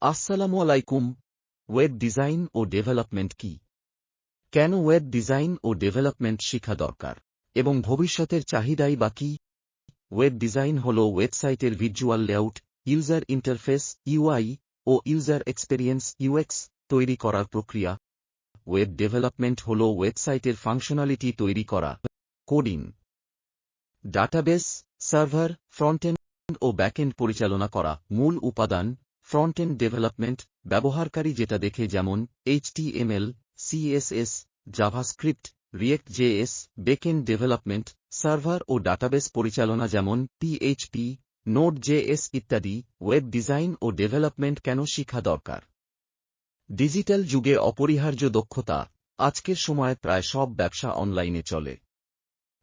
আসসালামু আলাইকুম। Web design ও development কি? কেন ওয়েব ডিজাইন ও ডেভেলপমেন্ট শিখা দরকার? এবং ভবিষ্যতের চাহিদাই বা কি? ওয়েব ডিজাইন হল ওয়েবসাইটের visual layout, user interface UI ও ইউজার এক্সপেরিয়েন্স ইউএক্স তৈরি করার প্রক্রিয়া। ওয়েব ডেভেলপমেন্ট হল ওয়েবসাইটের ফাংশনালিটি তৈরি করা, কোডিং, ডাটাবেস, সার্ভার, ফ্রন্টএন্ড ও ব্যাকএন্ড পরিচালনা করা। মূল উপাদান: ফ্রন্টএন্ড ডেভেলপমেন্ট, ব্যবহারকারী যেটা দেখে, যেমন HTML, CSS, JavaScript, React JS. Backend development, server ও ডাটাবেস পরিচালনা, যেমন PHP, Node.js ইত্যাদি। ওয়েব ডিজাইন ও ডেভেলপমেন্ট কেন শিখা দরকার? ডিজিটাল যুগে অপরিহার্য দক্ষতা। আজকের সময়ে প্রায় সব ব্যবসা অনলাইনে চলে।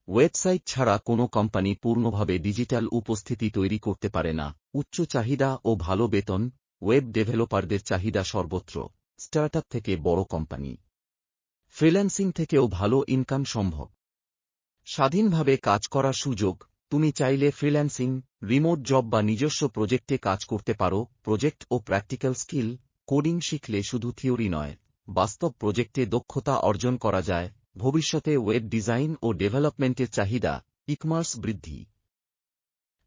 ওয়েবসাইট ছাড়া কোনো কোম্পানি পূর্ণভাবে ডিজিটাল উপস্থিতি তৈরি করতে পারে না। উচ্চ চাহিদা ও ভালো বেতন। ওয়েব ডেভেলপারদের চাহিদা সর্বত্র, স্টার্টআপ থেকে বড় কোম্পানি। ফ্রিল্যান্সিং থেকেও ভালো ইনকাম সম্ভব। স্বাধীনভাবে কাজ করার সুযোগ। তুমি চাইলে ফ্রিল্যান্সিং, রিমোট জব বা নিজস্ব প্রজেক্টে কাজ করতে পারো। প্রজেক্ট ও প্র্যাকটিক্যাল স্কিল। কোডিং শিখলে শুধু থিওরি নয়, বাস্তব প্রজেক্টে দক্ষতা অর্জন করা যায়। ভবিষ্যতে ওয়েব ডিজাইন ও ডেভেলপমেন্টের চাহিদা, ই-কমার্স বৃদ্ধি।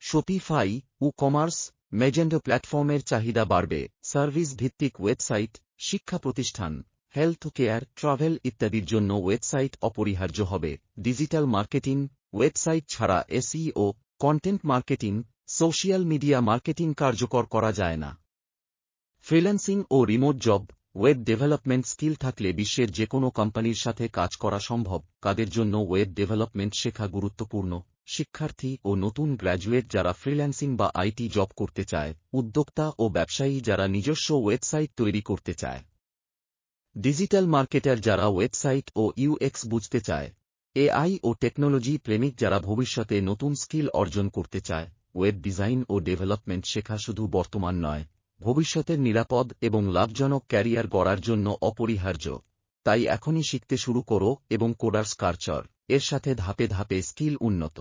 শপিফাই, কমার্স, মেজেন্ডো প্ল্যাটফর্মের চাহিদা বাড়বে। সার্ভিস ভিত্তিক ওয়েবসাইট, শিক্ষা প্রতিষ্ঠান, হেলথ কেয়ার, ট্রাভেল ইত্যাদির জন্য ওয়েবসাইট অপরিহার্য হবে। ডিজিটাল মার্কেটিং, ওয়েবসাইট ছাড়া SEO, content marketing, social media marketing কার্যকর করা যায় না। ফ্রিল্যান্সিং ও remote job. Web development skill থাকলে বিশ্বের যে কোনো কোম্পানির সাথে কাজ করা সম্ভব। কাদের জন্য ওয়েব ডেভেলপমেন্ট শেখা গুরুত্বপূর্ণ? শিক্ষার্থী ও নতুন গ্র্যাজুয়েট যারা ফ্রিল্যান্সিং বা IT জব করতে চায়। উদ্যোক্তা ও ব্যবসায়ী যারা নিজস্ব ওয়েবসাইট তৈরি করতে চায়। ডিজিটাল মার্কেটার যারা ওয়েবসাইট ও UX বুঝতে চায়। AI ও টেকনোলজি প্রেমিক যারা ভবিষ্যতে নতুন স্কিল অর্জন করতে চায়। ওয়েব ডিজাইন ও ডেভেলপমেন্ট শেখা শুধু বর্তমান নয়, ভবিষ্যতের নিরাপদ এবং লাভজনক ক্যারিয়ার গড়ার জন্য অপরিহার্য। তাই এখনই শিখতে শুরু করো এবং কোডার্স কালচার এর সাথে ধাপে ধাপে স্কিল উন্নত